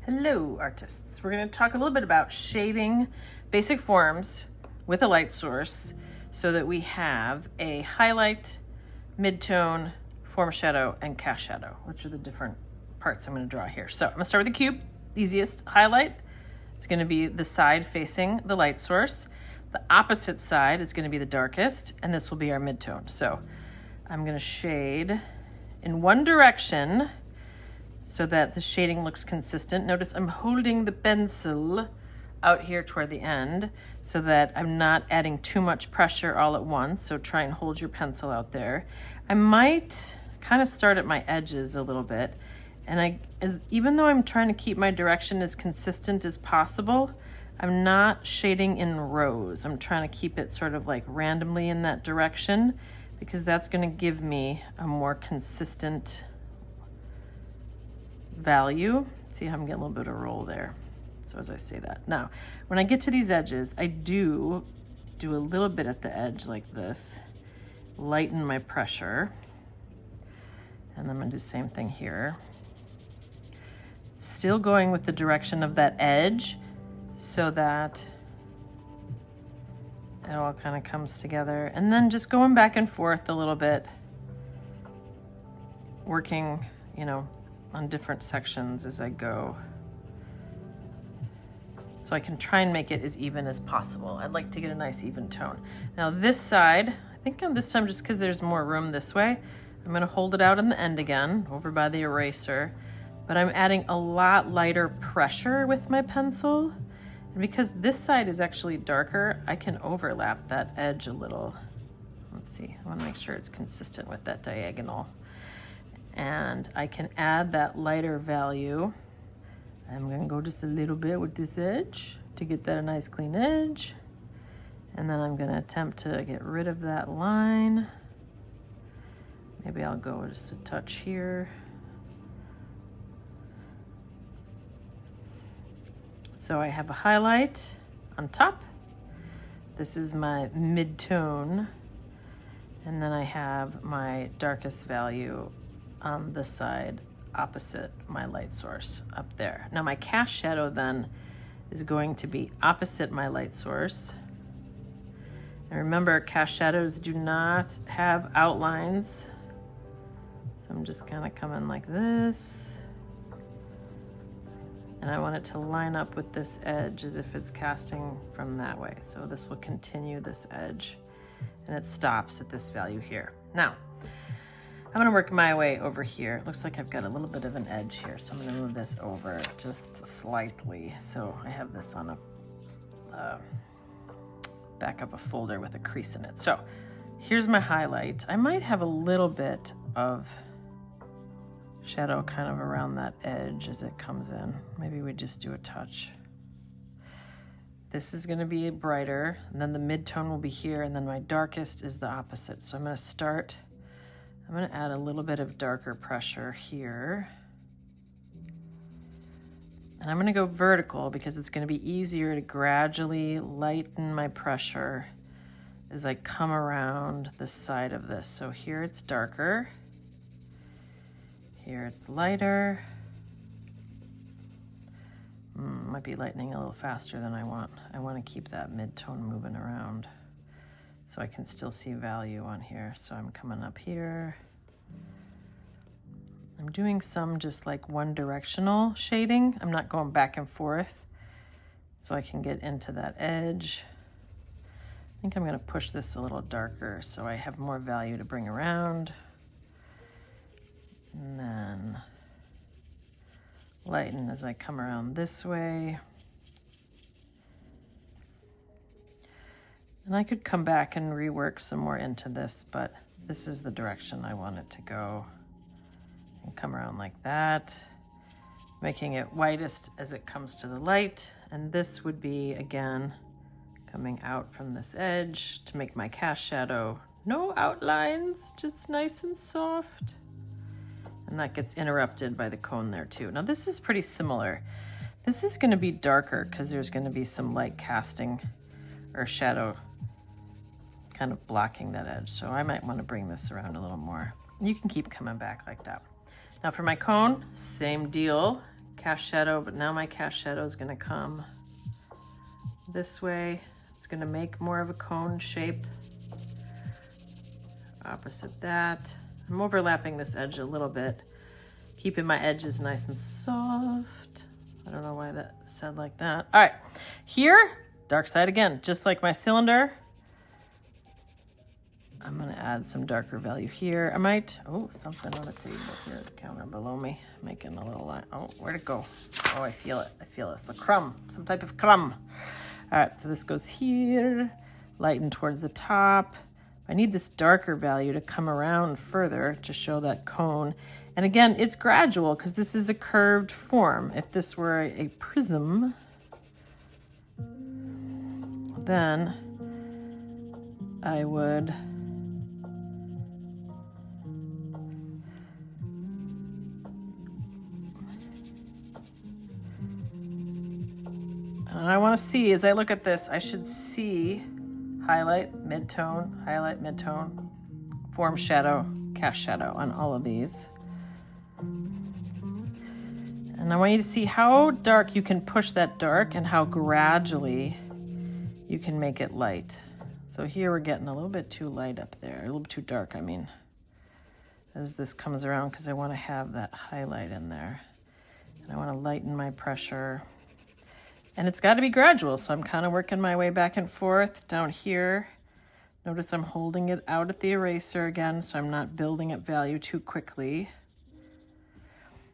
Hello, artists. We're going to talk a little bit about shading basic forms with a light source so that we have a highlight, midtone, form shadow, and cast shadow, which are the different parts I'm going to draw here. So I'm going to start with the cube, easiest highlight. It's going to be the side facing the light source. The opposite side is going to be the darkest, and this will be our midtone. So I'm going to shade in one direction so that the shading looks consistent. Notice I'm holding the pencil out here toward the end so that I'm not adding too much pressure all at once. So try and hold your pencil out there. I might kind of start at my edges a little bit. And even though I'm trying to keep my direction as consistent as possible, I'm not shading in rows. I'm trying to keep it sort of like randomly in that direction because that's going to give me a more consistent value. See how I'm getting a little bit of roll there. So as I say that. Now, when I get to these edges, I do a little bit at the edge like this, lighten my pressure. And I'm gonna do the same thing here. Still going with the direction of that edge so that it all kind of comes together. And then just going back and forth a little bit, working, on different sections as I go. So I can try and make it as even as possible. I'd like to get a nice even tone. Now this side, I think on this time, just because there's more room this way, I'm gonna hold it out on the end again, over by the eraser, but I'm adding a lot lighter pressure with my pencil. And because this side is actually darker, I can overlap that edge a little. Let's see, I wanna make sure it's consistent with that diagonal. And I can add that lighter value. I'm gonna go just a little bit with this edge to get that a nice clean edge. And then I'm gonna attempt to get rid of that line. Maybe I'll go just a touch here. So I have a highlight on top. This is my mid-tone. And then I have my darkest value on this side opposite my light source up there. Now my cast shadow then is going to be opposite my light source. And remember, cast shadows do not have outlines. So I'm just kind of coming like this. And I want it to line up with this edge as if it's casting from that way. So this will continue this edge and it stops at this value here. Now, I'm gonna work my way over here. It looks like I've got a little bit of an edge here, so I'm gonna move this over just slightly. So I have this on a back up a folder with a crease in it. So here's my highlight. I might have a little bit of shadow kind of around that edge as it comes in. Maybe we just do a touch. This is gonna be brighter, and then the mid-tone will be here, and then my darkest is the opposite. So I'm gonna add a little bit of darker pressure here. And I'm gonna go vertical because it's gonna be easier to gradually lighten my pressure as I come around the side of this. So here it's darker, here it's lighter. Might be lightening a little faster than I want. I wanna keep that mid-tone moving around so I can still see value on here. So I'm coming up here. I'm doing some just like one directional shading. I'm not going back and forth so I can get into that edge. I think I'm gonna push this a little darker so I have more value to bring around. And then lighten as I come around this way. And I could come back and rework some more into this, but this is the direction I want it to go. And come around like that, making it whitest as it comes to the light. And this would be, again, coming out from this edge to make my cast shadow. No outlines, just nice and soft. And that gets interrupted by the cone there too. Now this is pretty similar. This is gonna be darker because there's gonna be some light casting or shadow kind of blocking that edge. So I might want to bring this around a little more. You can keep coming back like that. Now for my cone, same deal. cast shadow, but now my cast shadow is gonna come this way. It's gonna make more of a cone shape. Opposite that. I'm overlapping this edge a little bit, keeping my edges nice and soft. I don't know why that said like that. All right, here, dark side again, just like my cylinder. I'm gonna add some darker value here. I might, oh, something on the table here, the counter below me, making a little line. Oh, where'd it go? Oh, I feel it, It's a crumb, some type of crumb. All right, so this goes here, lighten towards the top. I need this darker value to come around further to show that cone. And again, it's gradual because this is a curved form. If this were a prism, then I would and I want to see, as I look at this, I should see highlight, mid-tone, form shadow, cast shadow on all of these. And I want you to see how dark you can push that dark and how gradually you can make it light. So here we're getting a little bit too light up there, a little bit too dark, I mean, as this comes around, because I want to have that highlight in there. And I want to lighten my pressure. And it's got to be gradual, so I'm kind of working my way back and forth down here. Notice I'm holding it out at the eraser again, so I'm not building up value too quickly.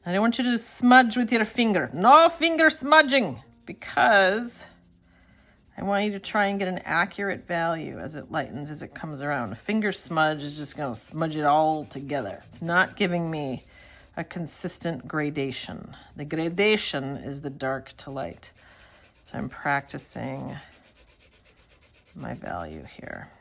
I don't want you to just smudge with your finger. No finger smudging, because I want you to try and get an accurate value as it lightens, as it comes around. A finger smudge is just going to smudge it all together. It's not giving me a consistent gradation. The gradation is the dark to light. So I'm practicing my value here.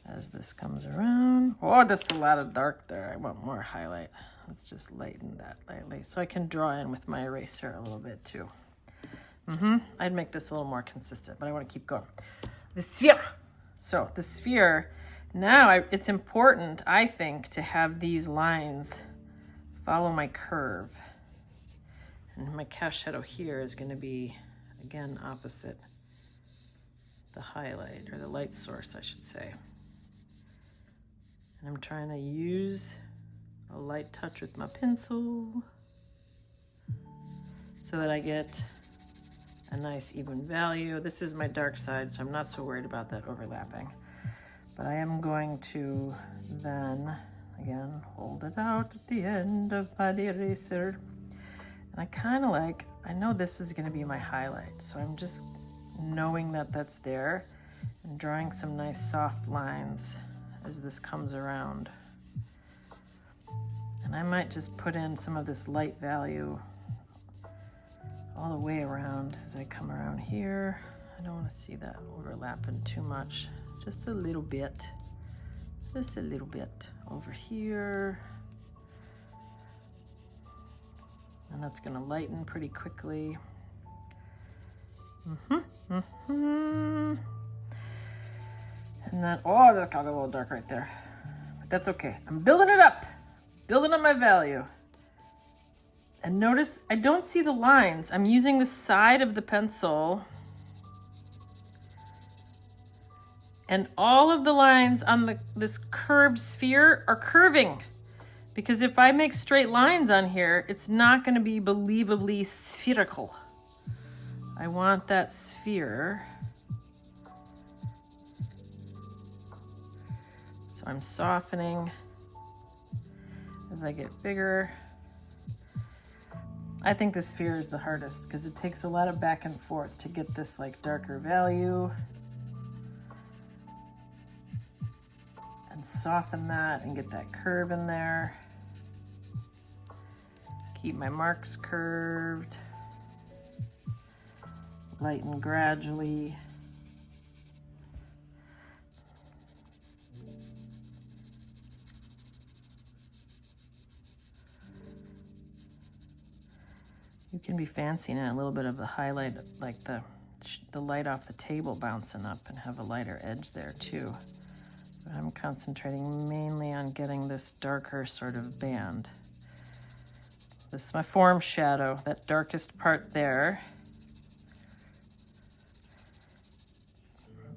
As this comes around. Oh, that's a lot of dark there. I want more highlight. Let's just lighten that lightly so I can draw in with my eraser a little bit too. I'd make this a little more consistent, but I want to keep going. The sphere. So the sphere, now it's important, I think, to have these lines follow my curve. And my cast shadow here is going to be, again, opposite the highlight, or the light source, I should say. And I'm trying to use a light touch with my pencil so that I get a nice even value. This is my dark side, so I'm not so worried about that overlapping. But I am going to then, again, hold it out at the end of my eraser. And I kind of like, I know this is going to be my highlight, so I'm just knowing that that's there and drawing some nice soft lines as this comes around. And I might just put in some of this light value all the way around as I come around here. I don't want to see that overlapping too much, just a little bit over here. And that's going to lighten pretty quickly. And then, oh, that got a little dark right there. But that's okay. I'm building it up. Building up my value. And notice I don't see the lines. I'm using the side of the pencil. And all of the lines on this curved sphere are curving. Because if I make straight lines on here, it's not going to be believably spherical. I want that sphere. So I'm softening as I get bigger. I think the sphere is the hardest because it takes a lot of back and forth to get this like darker value. And soften that and get that curve in there. Keep my marks curved. Lighten gradually. You can be fancying in a little bit of the highlight, like the light off the table bouncing up, and have a lighter edge there too. But I'm concentrating mainly on getting this darker sort of band. This is my form shadow, that darkest part there.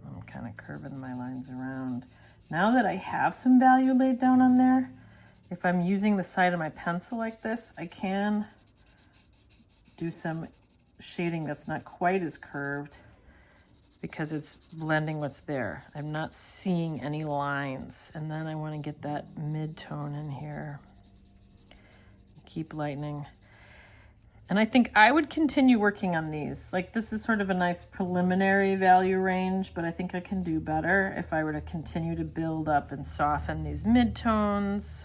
I'm kind of curving my lines around. Now that I have some value laid down on there, if I'm using the side of my pencil like this, I can do some shading that's not quite as curved because it's blending what's there. I'm not seeing any lines. And then I want to get that mid-tone in here. Keep lightening. And I think I would continue working on these. Like, this is sort of a nice preliminary value range, but I think I can do better if I were to continue to build up and soften these midtones.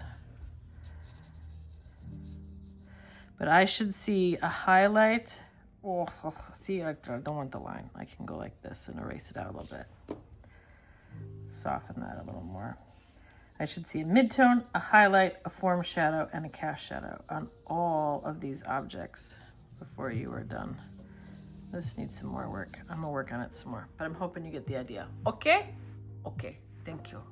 But I should see a highlight. Oh, see, I don't want the line. I can go like this and erase it out a little bit. Soften that a little more. I should see a midtone, a highlight, a form shadow, and a cast shadow on all of these objects before you are done. This needs some more work. I'm gonna work on it some more, but I'm hoping you get the idea. Okay? Okay, thank you.